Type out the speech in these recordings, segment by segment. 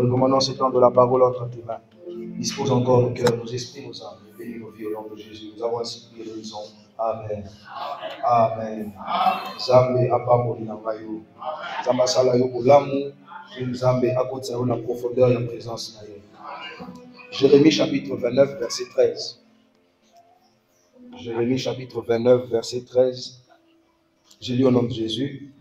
recommandons ce temps de la parole entre tes mains. Dispose encore nos cœurs, nos esprits, nos âmes. Bénis nos vies au nom de Jésus. Nous avons ainsi prié et nous disons Amen. Amen. Zambe apamoli na mayo. Zamba sala yo bolamu. Zambe akotsa yo na profondeur et la présence na yo. Jérémie chapitre 29 verset 13. Jérémie chapitre 29 verset 13. J'ai lu au nom de Jésus.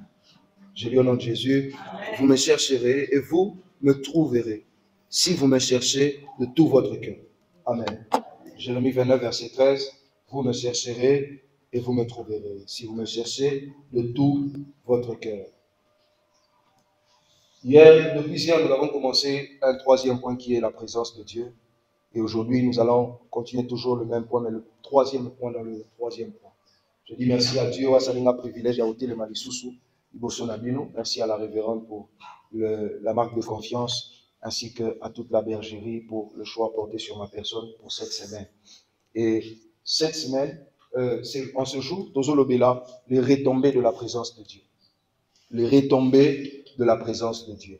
J'ai lu au nom de Jésus. Vous me chercherez et vous me trouverez. Si vous me cherchez de tout votre cœur. Amen. Jérémie 29 verset 13. Vous me chercherez et vous me trouverez. Si vous me cherchez de tout votre cœur. Hier, depuis hier, nous avons commencé un troisième point qui est la présence de Dieu. Et aujourd'hui, nous allons continuer toujours le même point, mais le troisième point dans le troisième point. Je dis merci à Dieu, à Salinga privilège à ôter le Malisusu, merci à la révérende pour la marque de confiance, ainsi qu'à toute la bergerie pour le choix porté sur ma personne pour cette semaine. Et cette semaine, en ce jour, Tozolobela, les retombées de la présence de Dieu. Les retombées de la présence de Dieu.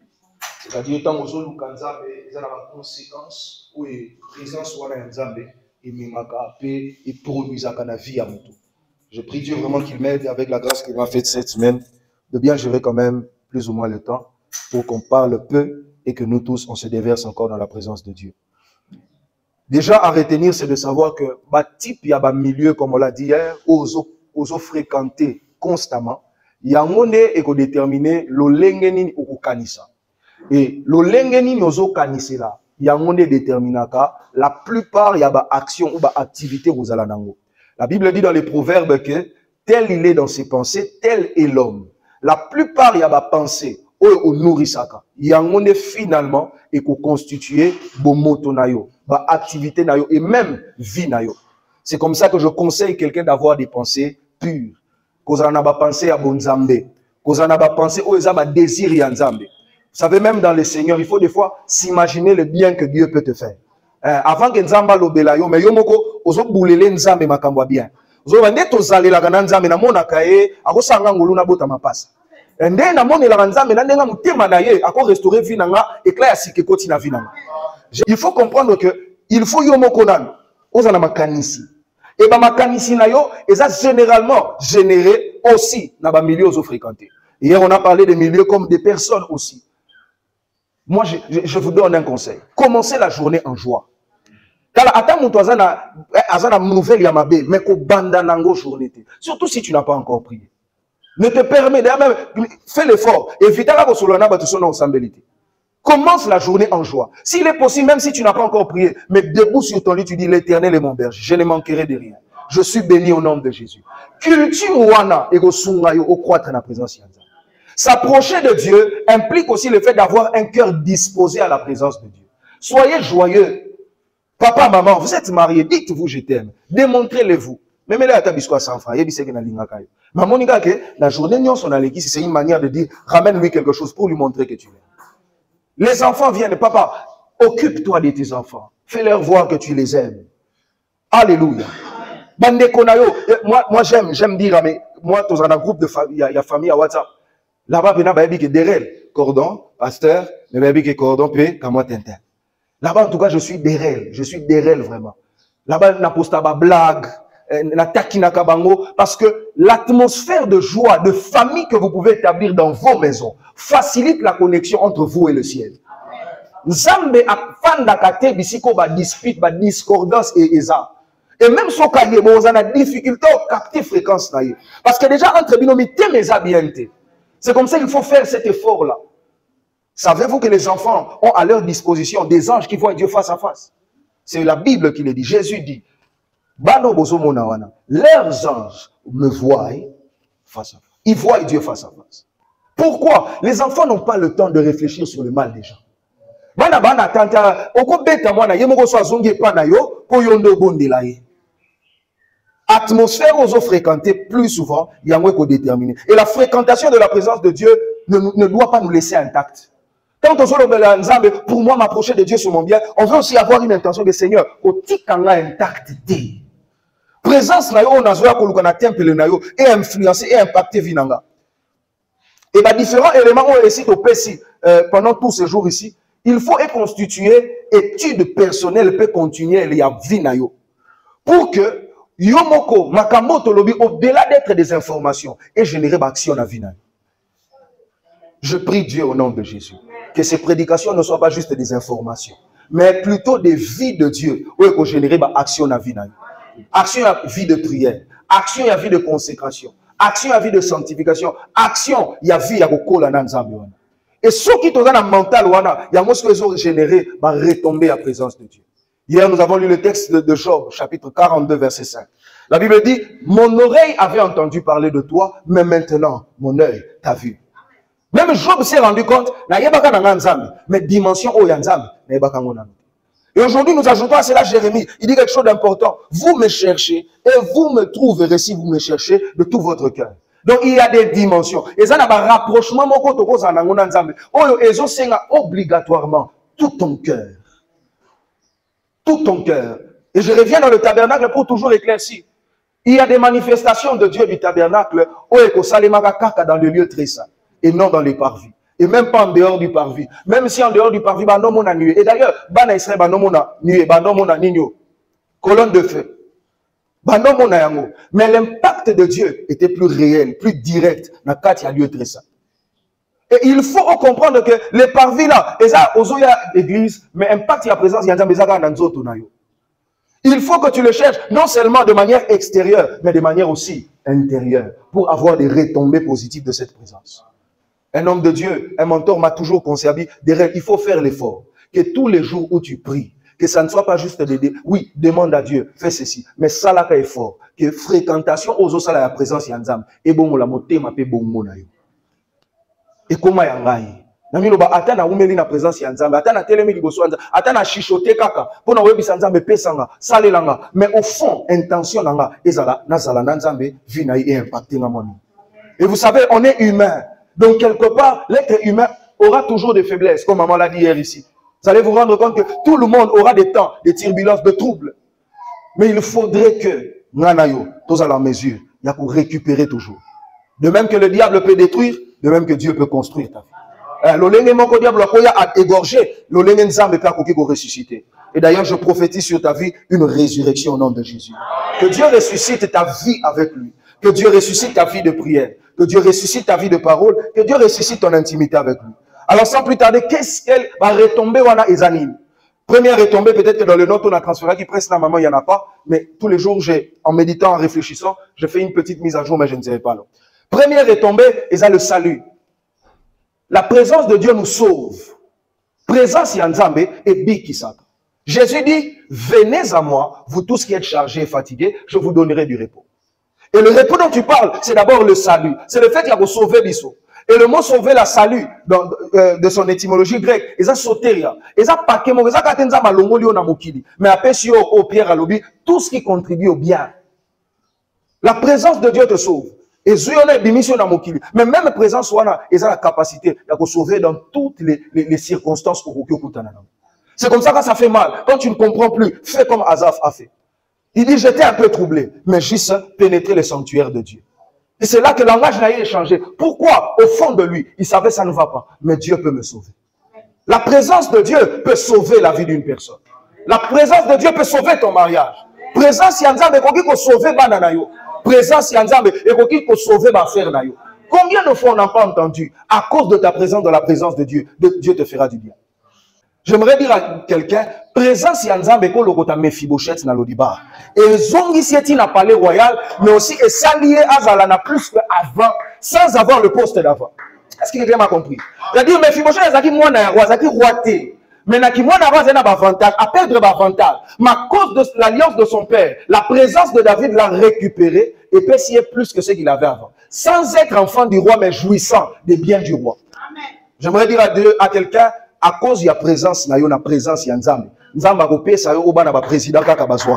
C'est-à-dire, tant que nous avons des conséquences ou une présence et produisent la vie à tout. Je prie Dieu vraiment qu'il m'aide avec la grâce qu'il m'a faite cette semaine de bien gérer quand même plus ou moins le temps pour qu'on parle peu et que nous tous on se déverse encore dans la présence de Dieu. Déjà à retenir, c'est de savoir que type il y a un milieu comme on l'a dit hier aux fréquenter constamment. Il y a un monde et qu'on déterminer le lengeni ou kanisa. Et le lengeni nozo kanisa là, il y a un monde déterminaka. La plupart il y a des actions ou des activités aux alanango. La Bible dit dans les Proverbes que tel il est dans ses pensées, tel est l'homme. La plupart il y a des pensées au nourrisaka. Il y a un monde finalement et qu'on constitue bomoto nayo, ba activité nayo et même vie nayo. C'est comme ça que je conseille quelqu'un d'avoir des pensées pures. Qu'on a pas pensé à Bonzambe, qu'on a pas pensé aux désir ya Nzambe. Vous savez, même dans le Seigneur, il faut des fois s'imaginer le bien que Dieu peut te faire. Avant que Nzamba lobela yo, mais yo moko ozo boulele Nzambe makambo bien. Ozo bande tozale la kana Nzambe na mona kae, akosanga ngulu na bota mapasa. Ndé na mona la Nzambe na ndenga mutema na ye, ako restaurer vie nanga, éclat ya sike koti na vie nanga. Il faut comprendre que il faut yo moko nano, ozana makanisi. Et bah makanisi na yo, et ça généralement généré aussi dans les milieux aux fréquentés. Hier on a parlé des milieux comme des personnes aussi. Moi je vous donne un conseil. Commencez la journée en joie. Surtout si tu n'as pas encore prié. Ne te permets même, fais l'effort. Évite la commence la journée en joie. S'il est possible, même si tu n'as pas encore prié, mais debout sur ton lit, tu dis l'Éternel est mon berger. Je ne manquerai de rien. Je suis béni au nom de Jésus. Culture wana et au croître dans la présence de Dieu. S'approcher de Dieu implique aussi le fait d'avoir un cœur disposé à la présence de Dieu. Soyez joyeux. Papa, maman, vous êtes mariés, dites-vous je t'aime. Démontrez-le-vous. Même là, tu as 100 francs. Maman, la journée, c'est une manière de dire, ramène-lui quelque chose pour lui montrer que tu l'aimes. Les enfants viennent, papa, occupe-toi de tes enfants. Fais-leur voir que tu les aimes. Alléluia. Moi j'aime dire, mais moi, dans un groupe de famille, il y a famille à WhatsApp. Là-bas, il y a des derrière, cordon, pasteur, mais il y a des cordon, puis, comme moi, tintin. Là-bas, en tout cas, je suis derrière vraiment. Là-bas, il y a pas blague, parce que l'atmosphère de joie, de famille que vous pouvez établir dans vos maisons facilite la connexion entre vous et le ciel. Nzambe afandakate bisiko ba dispute, ba discordance et ça. Et même si vous avez des difficultés à capter fréquence. Parce que déjà, entre binomi, c'est comme ça qu'il faut faire cet effort-là. Savez-vous que les enfants ont à leur disposition des anges qui voient Dieu face à face? C'est la Bible qui le dit. Jésus dit, leurs anges me voient face à face. Ils voient Dieu face à face. Pourquoi? Les enfants n'ont pas le temps de réfléchir sur le mal des gens. Atmosphère aux eaux fréquentées plus souvent, il y a un déterminé. Et la fréquentation de la présence de Dieu ne doit pas nous laisser intacts. Quand on se pour moi, m'approcher de Dieu sur mon bien, on veut aussi avoir une intention de Seigneur. Présence et influencer et impacter Vinanga. Et les différents éléments ont réussi au PSI pendant tous ces jours ici. Il faut constituer étude personnelle peut continuer il y a vie na yo. Pour que yomoko makamoto lobi au-delà d'être des informations et générer action na vie na yo. Je prie Dieu au nom de Jésus que ces prédications ne soient pas juste des informations, mais plutôt des vies de Dieu où il faut générer action na vie na yo. Action à vie de prière, action à vie de consécration, action à vie de sanctification, action à vie à kokola na nzambe wana. Et ceux qui sont dans le mental, il y a ce qu'ils ont généré, va retomber à la présence de Dieu. Hier, nous avons lu le texte de Job, chapitre 42, verset 5. La Bible dit, mon oreille avait entendu parler de toi, mais maintenant, mon œil t'a vu. Même Job s'est rendu compte, mais dimension où et aujourd'hui, nous ajoutons à cela Jérémie. Il dit quelque chose d'important. Vous me cherchez et vous me trouverez si vous me cherchez de tout votre cœur. Donc, il y a des dimensions. Et ça, il y a un rapprochement obligatoirement tout ton cœur. Tout ton cœur. Et je reviens dans le tabernacle pour toujours éclaircir. Il y a des manifestations de Dieu du tabernacle dans le lieu très saint et non dans les parvis. Et même pas en dehors du parvis. Même si en dehors du parvis, non mon nuée. Et d'ailleurs, non mon nuée, non mon nigno. Colonne de feu. Mais l'impact de Dieu était plus réel, plus direct dans le lieu très saint. Et il faut comprendre que les parvis là, l'église, mais impact la présence, il faut que tu le cherches, non seulement de manière extérieure, mais de manière aussi intérieure, pour avoir des retombées positives de cette présence. Un homme de Dieu, un mentor m'a toujours conseillé, il faut faire l'effort, que tous les jours où tu pries, que ça ne soit pas juste d'aider. Oui, demande à Dieu, fais ceci. Mais ça là, est fort. Que fréquentation aux autres, la présence yanzam. Et bon, la moté m'a fait bon mot. Et comment yangai? Namino ba atana umeli na présence yanzam. Atana telemi liboso yanzam. Atana chichote kaka. Pona webi sanzam pesanga. Salelanga. Mais au fond, intention nanga. Ezala nazala nanzambe vinaï et impacté ngamoni. Et vous savez, on est humain. Donc quelque part, l'être humain aura toujours des faiblesses, comme maman l'a dit hier ici. Vous allez vous rendre compte que tout le monde aura des temps, des turbulences, de troubles. Mais il faudrait que, Nanayo, tous à la mesure, il y a pour récupérer toujours. De même que le diable peut détruire, de même que Dieu peut construire ta vie. L'olenge moko diable a égorgé, l'olenge nzambe peut ressusciter. Et d'ailleurs, je prophétise sur ta vie une résurrection au nom de Jésus. Que Dieu ressuscite ta vie avec lui. Que Dieu ressuscite ta vie de prière. Que Dieu ressuscite ta vie de parole. Que Dieu ressuscite ton intimité avec lui. Alors, sans plus tarder, qu'est-ce qu'elle va retomber wana ezanine? Première retombée, peut-être que dans le note, on a transféré qui presse la maman, il n'y en a pas. Mais tous les jours, en méditant, en réfléchissant, je fais une petite mise à jour, mais je ne dirai pas là. Première retombée, c'est le salut. La présence de Dieu nous sauve. Présence yanzambe et bikisaka. Jésus dit, venez à moi, vous tous qui êtes chargés et fatigués, je vous donnerai du repos. Et le repos dont tu parles, c'est d'abord le salut. C'est le fait qu'il y a pour sauver l'issue. Et le mot sauver la salut, de son étymologie grecque, ils ont soteria, ils ont paquet, ils ont katenza malongolio na mokili. Mais après, si au Pierre à l'obi, tout ce qui contribue au bien. La présence de Dieu te sauve. Et zuyone démission na mokili. Mais même la présence, ils ont la capacité de sauver dans toutes les circonstances au c'est comme ça que ça fait mal. Quand tu ne comprends plus, fais comme Asaph a fait. Il dit, j'étais un peu troublé, mais juste pénétrer le sanctuaire de Dieu. Et c'est là que le langage n'a changé. Pourquoi? Au fond de lui, il savait que ça ne va pas. Mais Dieu peut me sauver. La présence de Dieu peut sauver la vie d'une personne. La présence de Dieu peut sauver ton mariage. Présence yanzambe ekoki ko sauver bananayo. Présence yanzambe ekoki ko sauver ba frère nayo. Combien de fois on n'a pas entendu? À cause de ta présence dans la présence de Dieu te fera du bien. J'aimerais dire à quelqu'un, présence yanzambe ko lokota Mephibosheth na lodiba. Et zongi sieti na palais royal, mais aussi et s'allier azala na plus qu'avant, sans avoir le poste d'avant. Est-ce que quelqu'un m'a compris? C'est-à-dire Mephibosheth ezaki mwana ya roi, ezaki roité. Mais na ki mwana roi zena avantage, à perdre avantage. Mais à cause de l'alliance de son père, la présence de David l'a récupéré et peut scier plus que ce qu'il avait avant. Sans être enfant du roi, mais jouissant des biens du roi. J'aimerais dire à quelqu'un, à cause de la présence, na présence ya Nzambe. Nzambe akopé sa yo oba na ba président kaka bazwa.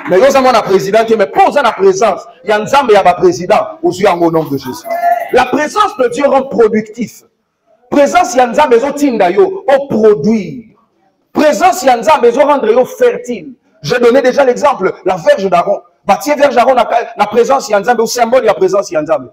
Mais yo zama na président mais pose la présence, ya Nzambe ya ba président au nom de Jésus. La présence de Dieu rend productif. Présence ya Nzambe zo tinda yo au produire. Présence ya Nzambe zo rendre yo fertile. J'ai donné déjà l'exemple, la verge d'Aaron. Bâtir verge d'Aaron la présence ya Nzambe au symbole de la présence ya Nzambe.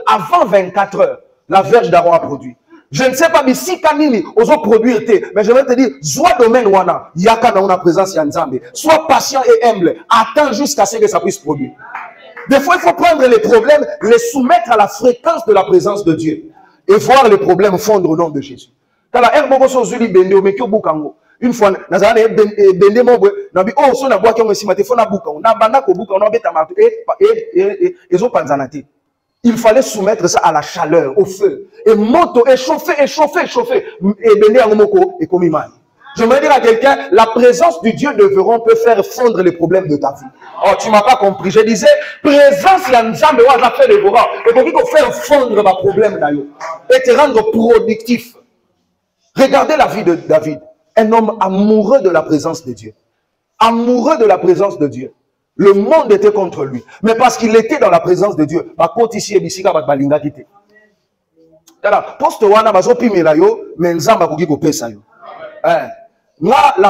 Avant 24 heures, la verge d'Aaron a produit. Je ne sais pas, mais si kanini, oso produire te, mais je vais te dire, soit domaine wana, yaka na una présence yanzambe, sois patient et humble, attends jusqu'à ce que ça puisse produire. Des fois, il faut prendre les problèmes, les soumettre à la fréquence de la présence de Dieu, et voir les problèmes fondre au nom de Jésus. Une fois, nazana bende mobwe, nabi oh so na boaki on si mate fona buka, na banda ko buka on beta mate ezo panzanate. Il fallait soumettre ça à la chaleur, au feu. Et moto, échauffer. Et bénir en moko et comme imam. J'aimerais dire à quelqu'un, la présence du Dieu de Véron peut faire fondre les problèmes de ta vie. Oh, tu m'as pas compris. Je disais, présence yanzambe wa za fait dévorant. Et pour qu'il faut faire fondre ma problème d'ailleurs. Et te rendre productif. Regardez la vie de David. Un homme amoureux de la présence de Dieu. Amoureux de la présence de Dieu. Le monde était contre lui. Mais parce qu'il était dans la présence de Dieu. La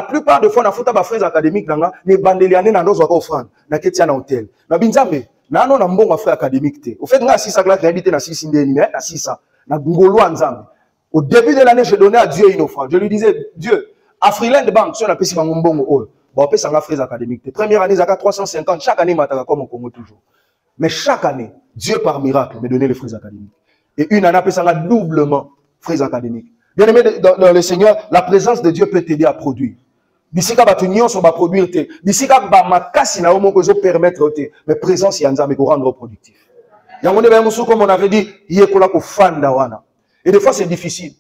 plupart de fois, na futa ba frères académiques nanga ne bandeliane na ndozo offrande na ketia na hôtel. Na binzambe, na no na mbongo frère académique te. Au fait nga 6 classe habité na 6 ndeni mais na 6 na ngolo nzambe. Au début de l'année, je donnais à Dieu une offrande. Je lui disais, Dieu, à Freeland Bank, si on a payé mon mbongo oh. Bon, on peut s'en faire académique. Première année, Zaka 350. Chaque année, m'attend comme au Congo toujours. Mais chaque année, Dieu par miracle me donnait les frais académiques. Et une année, on a doublement frais académiques. Bien aimé dans le Seigneur, la présence de Dieu peut t'aider à produire. D'ici qu'à batunion, on va produire. D'ici qu'à makasi na omo kozo permettre te. Mais présence yanza me rendre productif. Yamone ba musu comme on avait dit, yekola ko fanda wana. Et des fois c'est difficile.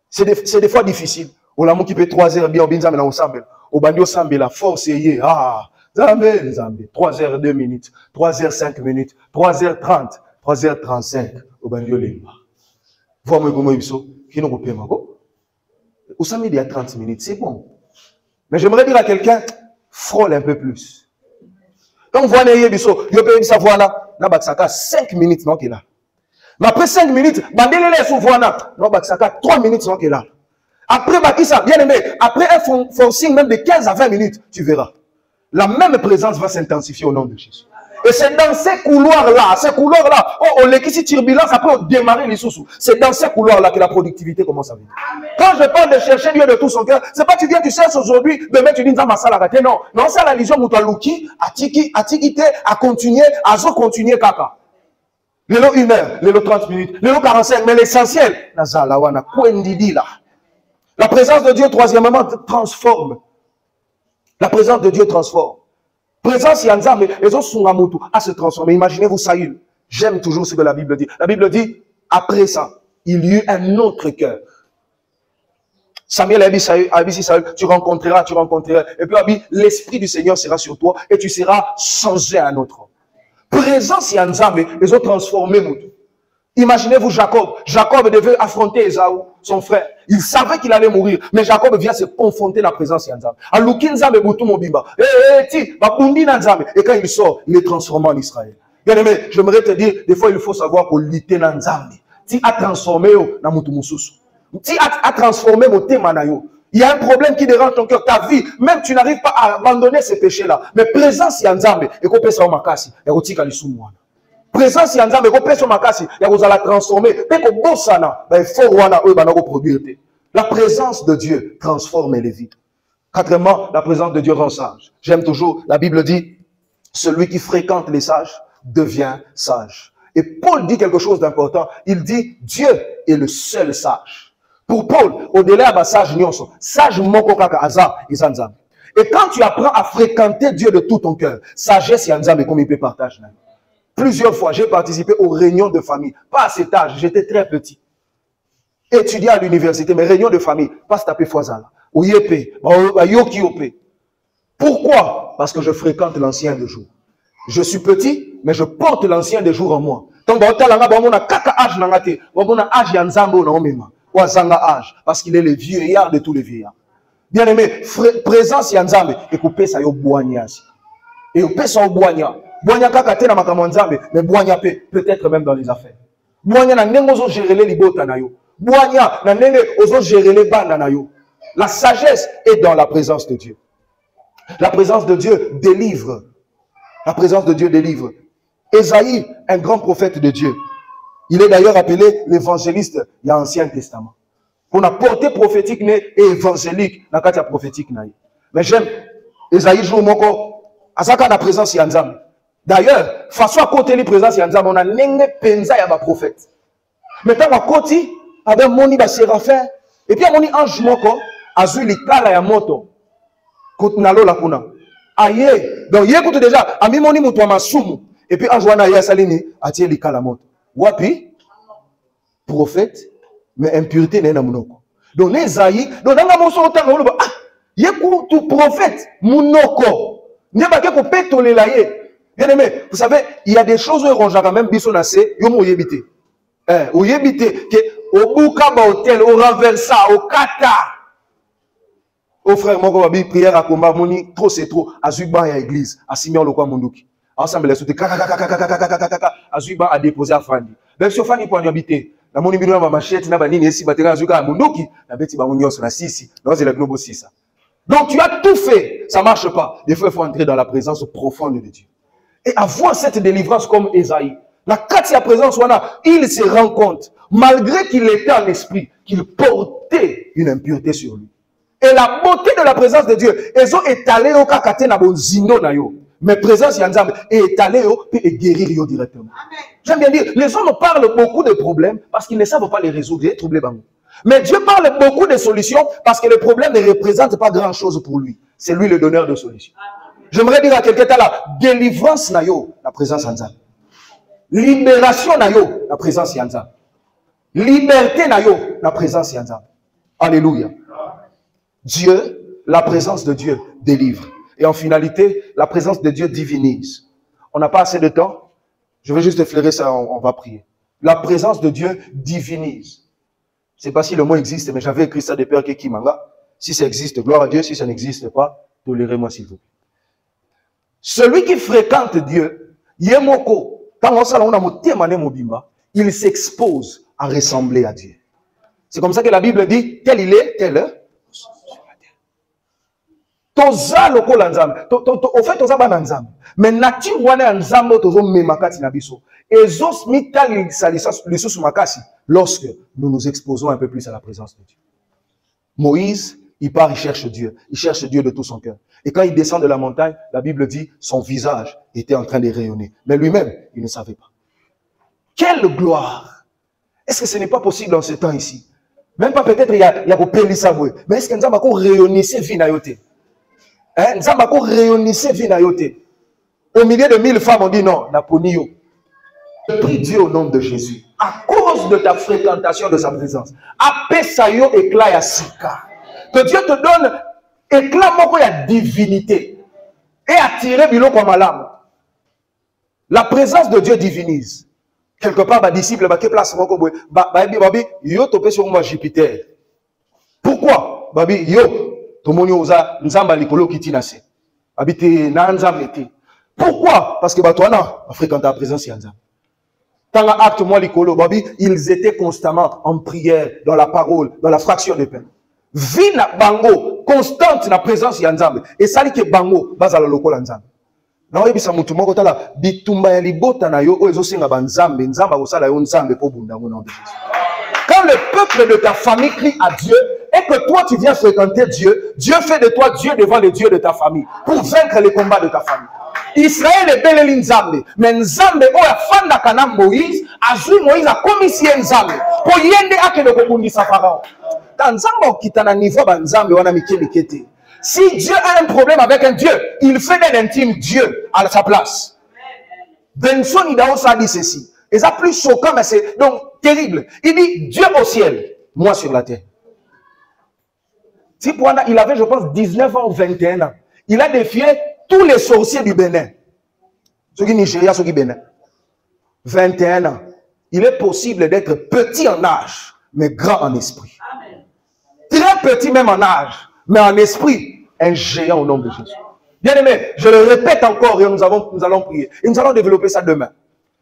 C'est des fois difficile. On l'a qui peut 3 heures bien binza mais na ensemble. Au bandio sambe la force est Zambe 3h2 minutes, 3h5 minutes, 3h30, 3h35 au bandio lemba. Vois-moi comment ils sont qui n'ont pas mako. Au samedi il y a 30 minutes, c'est bon. Mais j'aimerais dire à quelqu'un frôle un peu plus. Quand vous voyez biso, yo peut savoir là, na baksaka 5 minutes non qu'il là. Mais après 5 minutes, bandele les souvent là, non baksaka 3 minutes non qu'il là. Après, bien aimé, après un forcing même de 15 à 20 minutes, tu verras. La même présence va s'intensifier au nom de Jésus. Et c'est dans ces couloirs-là, on l'équipe turbulence, après on démarre les sous. C'est dans ces couloirs-là que la productivité commence à venir. Quand je parle de chercher Dieu de tout son cœur, c'est pas tu viens, tu cherches aujourd'hui, demain tu dis dans ma salle à rater. Non, non, c'est la religion Moutalouki, à tikité, à continuer, à continuer kaka. Lélo 1 heure, lélo 30 minutes, lélo 45, mais l'essentiel, Nazalawana, Kwendidi là. La présence de Dieu, troisièmement, transforme. La présence de Dieu transforme. Présence yanzambe, les autres sont à se transformer. Imaginez-vous Saül. J'aime toujours ce que la Bible dit. La Bible dit, après ça, il y eut un autre cœur. Samuel a dit Saül, tu rencontreras. Et puis, l'Esprit du Seigneur sera sur toi et tu seras changé à un autre homme. Présence yanzambe, les autres transformés. Imaginez-vous Jacob. Jacob devait affronter Esaü, son frère. Il savait qu'il allait mourir. Mais Jacob vient se confronter à la présence de Nzambe. Et quand il sort, il est transformé en Israël. Bien aimé, j'aimerais te dire, des fois il faut savoir qu'on lutte dans Nzambe. Tu as transformé na mutu mususu. Tu as transformé mon thème. Il y a un problème qui dérange ton cœur, ta vie. Même tu n'arrives pas à abandonner ces péchés-là. Mais présence de Nzambe, et qu'on peut s'en makasi, et qu'on tika lisumwana. Présence yanzambe ko peso makasi ya ko la transformer pe ko bosana ba faut wana o ba na ko produire. La présence de Dieu transforme les vies. Quatrièmement, la présence de Dieu rend sage. J'aime toujours, la Bible dit, celui qui fréquente les sages devient sage. Et Paul dit quelque chose d'important. Il dit, Dieu est le seul sage. Pour Paul, au-delà de sage nyonso, sage moko kaka aza izanzambe. Et quand tu apprends à fréquenter Dieu de tout ton cœur, sagesse yanzambe comme il peut partager. Plusieurs fois, j'ai participé aux réunions de famille. Pas à cet âge, j'étais très petit. Étudiant à l'université, mais réunions de famille, pas se taper Foisala. Ou Yépé, Yokiopé. Pourquoi? Parce que je fréquente l'ancien des jours. Je suis petit, mais je porte l'ancien des jours en moi. Donc, parce qu'il est le vieillard de tous les vieillards. Bien aimé, présence yanzambe, et coupé ça yo boignasi. Et coupé ça yo boigna. Boigna kaka te na makambo nzambe, mais boigna peut-être même dans les affaires. Boigna na ndenge ozo gérer les libota na yo. Boigna na ndenge ozo gérer les banda na yo. La sagesse est dans la présence de Dieu. La présence de Dieu délivre. La présence de Dieu délivre. Ésaïe, un grand prophète de Dieu, Il est d'ailleurs appelé l'évangéliste de l'Ancien Testament. On a porté prophétique et évangélique dans le cas prophétique. Mais j'aime, Esaïe joue mon corps, à ça la présence Yanzam. D'ailleurs, façon à côté de la présence Yanzam, on a n'engé penza ya ba prophète. Maintenant, à côté, avec moni ba séraphin, et puis à moni ange moko, azu likala ya moto, kote nalo la kuna. Aye, donc yé kote déjà, ami moni mutwa masumu, et puis ange wana ya salini, atie likala moto. Wapi? Prophète, mais impureté n'est pas monoko. Donc, Esaïe, donc, dans la motion, ah, il y a tout prophète, monoko. Il n'y a pas que pétole la yé. Bien aimé, vous savez, il y a des choses où on a même bisonacé, il y a un yébité. Ou yébité, que au Boukaba hôtel, au Renversa, au Kata. Au frère, mon gars, prière à combat, moni, trop c'est trop, à Zuban et à l'église, à Simeon le quoi Mondouki. Ensemble, les soutes, à Zuban a déposé à Fandi. Même si Fandi pour en habiter. La moni bino ma machette na banini esi batera azuka munduki na beti ba munyo na sisi dans la globo sisa. Donc tu as tout fait, ça marche pas. Des fois il faut entrer dans la présence profonde de Dieu. Et avoir cette délivrance comme Esaïe. La quatrième présence il se rend compte malgré qu'il était en esprit qu'il portait une impureté sur lui. Et la beauté de la présence de Dieu, ils ont étalé au kakate na bonzindo na yo. Mais présence Yanzam est étalée et guérir directement. J'aime bien dire, les hommes parlent beaucoup de problèmes parce qu'ils ne savent pas les résoudre. Mais Dieu parle beaucoup de solutions parce que le problème ne représente pas grand chose pour lui. C'est lui le donneur de solutions. J'aimerais dire à quelqu'un là, délivrance na yo, la présence Yanzam. Libération na yo, la présence Yanzam. Liberté na yo, la présence Yanzam. Alléluia. Dieu, la présence de Dieu délivre. Et en finalité, la présence de Dieu divinise. On n'a pas assez de temps. Je vais juste effleurer ça, on va prier. La présence de Dieu divinise. Je ne sais pas si le mot existe, mais j'avais écrit ça de Père Kekimanga. Si ça existe, gloire à Dieu. Si ça n'existe pas, tolérez-moi s'il vous plaît. Celui qui fréquente Dieu, Yemoko, il s'expose à ressembler à Dieu. C'est comme ça que la Bible dit, tel il est, tel est. Toza loko la nzambe. Au fait, toza bana nzambe. Mais nature wana nzambe tozo memakati na biso. Ezos mitali salisa lisusu makasi lorsque nous nous exposons un peu plus à la présence de Dieu. Moïse, il part, il cherche Dieu. Il cherche Dieu de tout son cœur. Et quand il descend de la montagne, la Bible dit, son visage était en train de rayonner. Mais lui-même, il ne savait pas. Quelle gloire! Est-ce que ce n'est pas possible en ce temps ici? Même pas peut-être il y a pour péli saboué. Mais est-ce que nous avons rayonné ces vies naïoté? Nous avons rayonné ces vies naïoté. Au milieu de 1000 femmes, on dit non, Naponio. Je prie Dieu au nom de Jésus. À cause de ta fréquentation de sa présence. Apesayo éclat ya sika. Que Dieu te donne éclat moko ya divinité. Et attirer bilo comme alam. La présence de Dieu divinise. Quelque part, ma disciple, ma place moko boy. Babi, yo topé sur moi Jupiter. Pourquoi? Babi, yo, tomoni oza nzamba likolo kitinase. Habité na nzamba ete. Pourquoi? Parce que Batouana a fréquenté la présence de Nzambe. Dans l'acte moi likolo, babi, ils étaient constamment en prière, dans la parole, dans la fraction de pain. Vie na bango, constante na présence de Nzambe. Et ça dit que bango, bazala lokola Nzambe. Na oyebi sa mutu moko tala bitumba ya libota na yo oyo ezosenga ba Nzambe, Nzamba osala yo Nzambe po bunda ngo na Jésus. Quand le peuple de ta famille crie à Dieu et que toi tu viens fréquenter Dieu, Dieu fait de toi Dieu devant les dieux de ta famille pour vaincre les combats de ta famille. Israël est beleli Nzambe, mais Nzambe oya fanda kana Moïse, azui Moïse a commissionné Nzambe pour yende akende kokundisa Pharaon. Dans Nzambe okitana niveau ba Nzambe wana mikete. Si Dieu a un problème avec un Dieu, il fait d'un intime Dieu à sa place. Benson Idaos a dit ceci. Et ça plus choquant, mais c'est donc terrible. Il dit Dieu au ciel, moi sur la terre. Si pour il avait, je pense, 19 ans ou 21 ans. Il a défié tous les sorciers du Bénin. Ceux qui Nigeria, ceux qui Bénin. 21 ans. Il est possible d'être petit en âge, mais grand en esprit. Amen. Très petit même en âge, mais en esprit, un géant au nom de Jésus. Bien aimé, je le répète encore et nous allons prier. Et nous allons développer ça demain.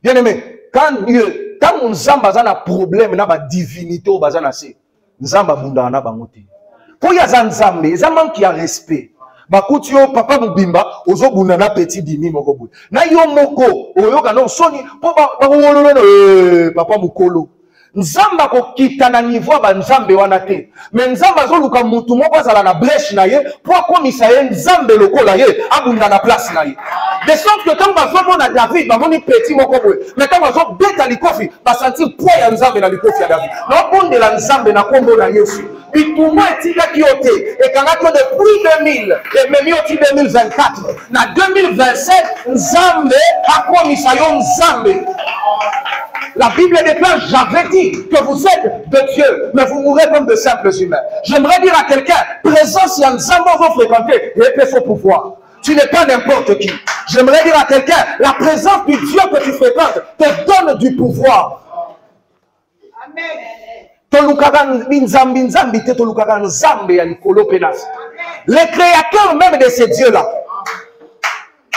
Bien aimé, quand Dieu, quand nous avons un problème, nous avons une divinité, nous avons un problème. Pour y a Nzambe, il y a un qui a respect. bakuti yo papa mobimba ozobunda na petit dimi moko boye na yo moko oyoka no soni po ba papa mukolo nzamba kokita na niveau ba nzambe wana te mais nzamba azoluka mutu moko azala na brèche na ye po akomisa ye nzambe lokola ye abunda na place na ye de sorte que quand bazomona David bamoni petit moko boye mais quand bazobeta likofi basentir poids ya nzambe na likofi ya David nabondela nzambe na kombo na Yesu bitumba etikaki yo te ekangaki yo depuis 2000 ememi oti 2024 na 2027 nzambe akomisa yo nzambe. La Bible déclare, j'avais dit que vous êtes de Dieu, mais vous mourrez comme de simples humains. J'aimerais dire à quelqu'un, présence y a nzambe vous fréquenter, et puis son pouvoir. Tu n'es pas n'importe qui. J'aimerais dire à quelqu'un, la présence du Dieu que tu fréquentes te donne du pouvoir. Amen. Les créateurs même de ces dieux-là.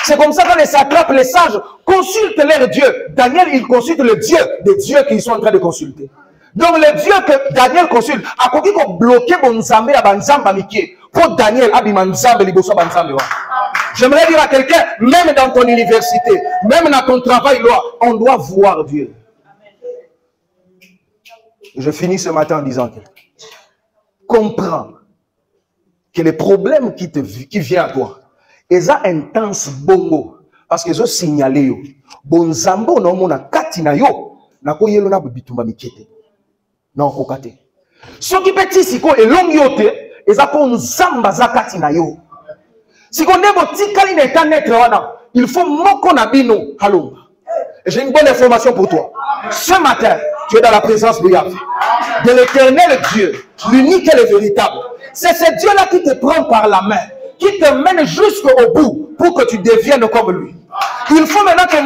C'est comme ça que les satrapes, les sages consultent leur Dieu. Daniel, il consulte le Dieu des dieux qu'ils sont en train de consulter. Donc le Dieu que Daniel consulte, a quoi qu'on bloqué bon nzambe à banzamba mikie. Pour Daniel, abiman nzambe liboso banzambe. J'aimerais dire à quelqu'un, même dans ton université, même dans ton travail, on doit voir Dieu. Je finis ce matin en disant que comprends que les problèmes qui viennent à toi, ils ont intense bongo parce qu'ils ont signalé yo bon zambo no mona katina yo na ko yelo na bitumba mikete non okate so ki petit siko elong yote eza ko nzamba za katina yo siko ndebo tikali na internet wana il faut moko na bino halomba. J'ai une bonne information pour toi ce matin. Tu es dans la présence de Yahvé, de l'éternel Dieu, l'unique et le véritable. C'est ce Dieu-là qui te prend par la main, qui te mène jusqu'au bout pour que tu deviennes comme lui. Il faut maintenant que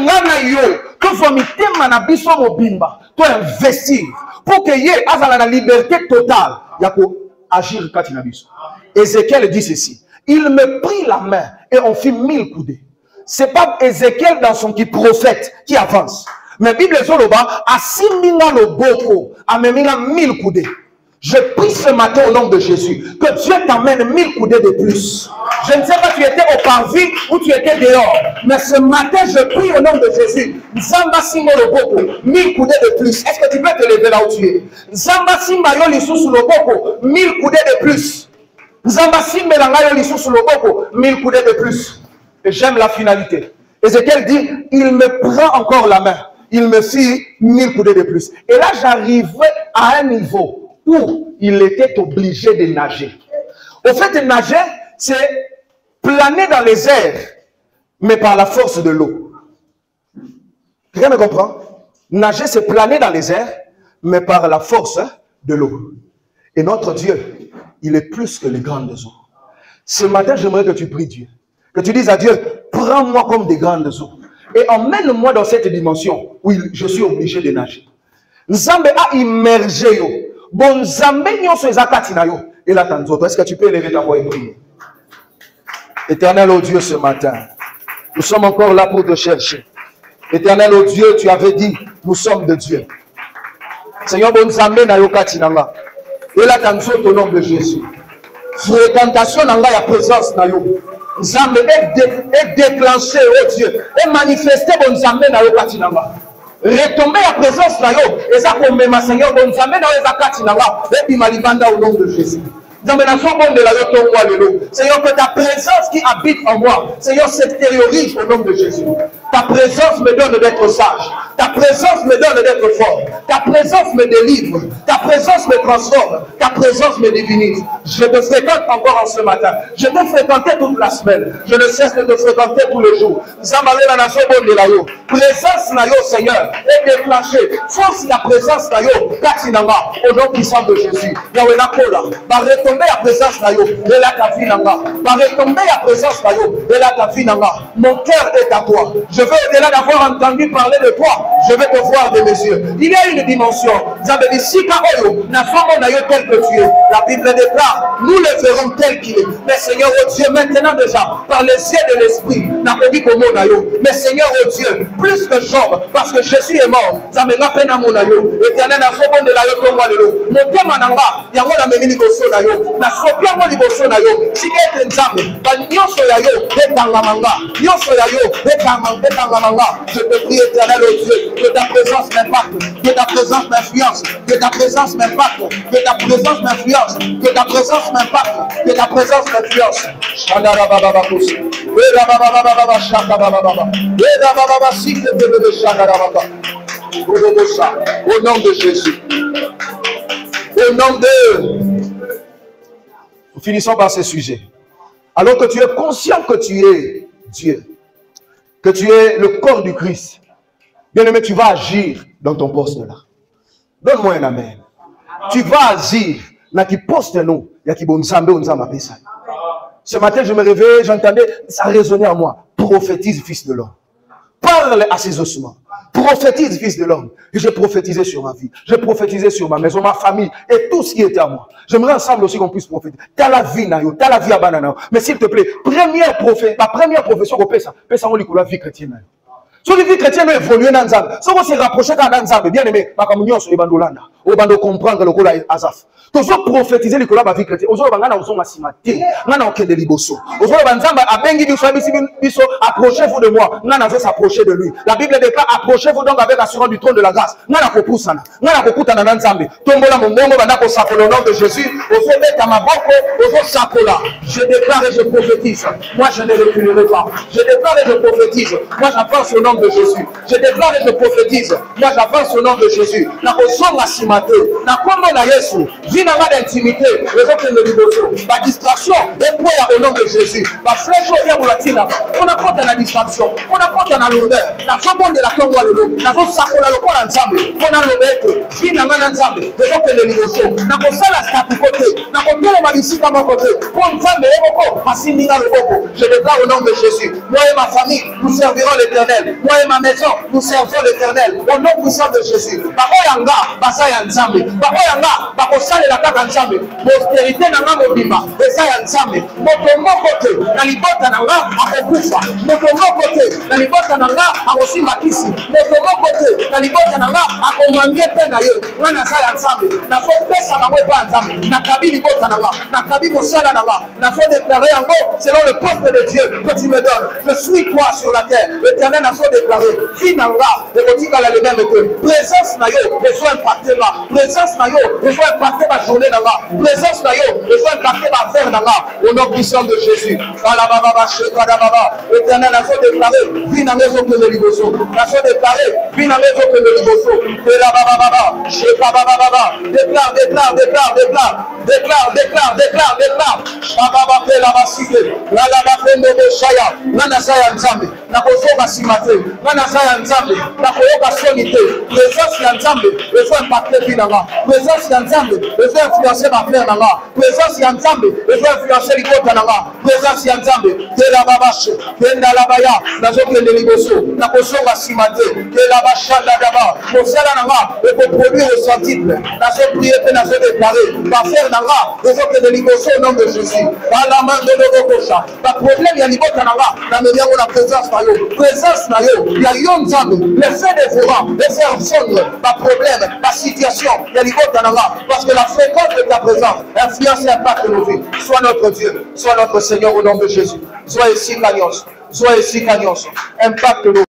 que vomité manabiso mobimba, tu investir pour que y ait la liberté totale. Il faut agir katinabiso. Ézéchiel dit ceci. Il me prit la main et on fit 1000 coudées. C'est pas Ézéchiel dans son qui prophète qui avance. Mais Bible Zoloba a 6000 le boko, a 1000 coudées. Je prie ce matin au nom de Jésus que Dieu t'amène 1000 coudées de plus. Je ne sais pas si tu étais au parvis ou tu étais dehors, mais ce matin je prie au nom de Jésus. Nzamba Simba le boko, 1000 coudées de plus. Est-ce que tu peux te lever là où tu es? Nzamba Simba yo lisusu le boko, 1000 coudées de plus. Nzamba Simba yo lisusu le boko, 1000 coudées de plus. Et j'aime la finalité. Ézéchiel dit, il me prend encore la main. Il me fit 1000 coudées de plus. Et là, j'arrivais à un niveau où il était obligé de nager. Au fait, nager, c'est planer dans les airs, mais par la force de l'eau. Quelqu'un me comprend? Nager, c'est planer dans les airs, mais par la force de l'eau. Et notre Dieu, il est plus que les grandes eaux. Ce matin, j'aimerais que tu pries Dieu. Que tu dises à Dieu, prends-moi comme des grandes eaux. Et emmène-moi dans cette dimension où je suis obligé de nager. Nzambe a immergé yo. Bon Nzambe nyonso ezakati na yo. Et là, est-ce que tu peux élever ta voix et prier? Éternel, oh Dieu, ce matin, nous sommes encore là pour te chercher. Éternel, oh Dieu, tu avais dit, nous sommes de Dieu. Seigneur, bon Nzambe na yo kati nanga. Et là, au nom de Jésus. Fréquentation nanga ya présence na yo. Nzambe est déclenché, oh Dieu, et manifesté bon Nzambe na yo kati nanga. Retomber la présence na yo, et ça comme ma Seigneur bon Nzambe na yo kati nanga, et puis malibanda au nom de Jésus. Seigneur, que ta présence qui habite en moi, Seigneur, s'extériorise au nom de Jésus. Ta présence me donne d'être sage. Ta présence me donne d'être fort. Ta présence me délivre. Ta présence me transforme. Ta présence me divinise. Je te fréquente encore en ce matin. Je te fréquentais toute la semaine. Je ne cesse de te fréquenter tous les jours. Présence na yo, Seigneur, est déclenchée. Force la présence na yo, katinanga, au nom puissant de Jésus. Yahweh na kola, va retomber la présence na yo, et là ta vie nanga. Va retomber la présence na yo, et là ta vie nanga. Mon cœur est à toi. Je veux, au-delà d'avoir entendu parler de toi, je vais te voir de mes yeux. Il y a une dimension. Tel que tu es. La Bible déclare, nous le verrons tel qu'il est. Mais Seigneur, oh Dieu, maintenant déjà, par les yeux de l'esprit, mais Seigneur, oh Dieu, plus que Job, parce que Jésus est mort, ça me rappelle à mon aïe. Éternel, na fobon de l'aïe pour moi, le mon thème en anglais, il y a moi la mémini bosso d'aïe, na sopia moi libosso d'aïe, si est nzambe nyonso ya yo ekangamanga nyonso ya yo ekangamanga. Je te prie éternel au Dieu que ta présence m'impacte, que ta présence m'influence, que ta présence m'impacte, que ta présence m'influence, que ta présence m'impacte, que ta présence m'influence. Au nom de Jésus. Au nom de... Nous finissons par ce sujet. Alors que tu es conscient que tu es Dieu, que tu es le corps du Christ, bien-aimé, tu vas agir dans ton poste là. Donne-moi un amen. Tu vas agir dans qui poste nous. Ce matin, je me réveillais, j'entendais, ça résonnait en moi. Prophétise, fils de l'homme. Parle à ses ossements. Prophétise, fils de l'homme. Et j'ai prophétisé sur ma vie. J'ai prophétisé sur ma maison, ma famille et tout ce qui était à moi. J'aimerais ensemble aussi qu'on puisse prophétiser. T'as la vie, t'as la vie à banana. Mais s'il te plaît, ma première profession, on lit la vie chrétienne. Si la vie chrétienne évolue dans Nzambe, si on se rapproche de Nzambe, bien aimé, on va comprendre le rôle Azaf. Toujours prophétiser le la vie chrétienne. Aujourd'hui, on a simate, on a aucun délibosso. Aujourd'hui, approchez-vous de moi, on a s'approcher de lui. La Bible déclare approchez-vous donc avec assurance du trône de la grâce. On a kopusana, on a koputana dans Nzambe. Tombola mon bongo, on a kopusana au nom de Jésus. Aujourd'hui, mettre à ma boko, aujourd'hui sakola. Je déclare et je prophétise. Moi, je ne reculerai pas. Je déclare et je prophétise. Moi, j'avance au nom de Jésus. Je déclare et je prophétise. Moi, j'avance au nom de Jésus. Na kosonga simate, na kombo na Yesu. Vina d'intimité, les autres ne libéraux. La distraction, au nom de Jésus. La flèche au diable latina. On a compte à la distraction. On a compte à la lourdeur. La seconde de la Congo à l'eau. La zone sacola le corps ensemble. On a le maître. Vina ensemble. Les autres ne libéraux. N'a pas ça la statu côté. N'a pas tout le magicien à mon côté. Pour une femme et mon corps. Massimina le coco. Je déclare au nom de Jésus. Moi et ma famille, nous servirons l'Éternel. Moi et ma maison, nous servirons l'Éternel. Au nom puissant de Jésus. Bakoyanga, Basaya ensemble. Bakoyanga, Bakosale la Nzambe, postérité nanga mobimba, eza ya Nzambe. Moto moko te na libota nanga akokufa. Moto moko te na libota nanga akosimba kisi. Moto moko te na libota nanga akomwangie pe na ye. Wana za ya Nzambe. Na fo pesa na wepa Nzambe. Na kabi libota nanga, na kabi mosala nanga. Na fo déclarer yango selon le poste de Dieu que tu me donnes. Je suis toi sur la terre. L'Éternel a fait déclarer. Finanga, de kotika la le même que présence na yo, besoin impacter ma présence na yo, besoin impacter ma journée. Présence d'ailleurs, je vais impacter ma faire au nom puissant de Jésus. L'Éternel a fait déclarer, vie dans les eaux que le liboso. La fait déclarer, vie dans les eaux que le liboso. Déclare. Influencer ma frère nanga, présence ya Nzambe, je vais influencer l'ikota nanga, présence ya Nzambe, que la babache, que la baya, na zoke de liboso, na kosonga simate, que la bacha d'aba, mosala nanga, et pour produire au centime, na zo prier pe na zo déclarer, va faire nanga, je zoke de liboso au nom de Jésus, dans la main de l'Ogokocha, pas problème ya l'ikota nanga, na me la présence na yo, ya yo Nzambe, les faits dévorants, les faire fondre, pas problème, la situation, ya l'ikota nanga, parce que la fréquence de ta présence influence et impacte nos vies. Sois notre Dieu, sois notre Seigneur au nom de Jésus. Sois ici, Cagnos. Sois ici, Cagnos. Impacte-nous.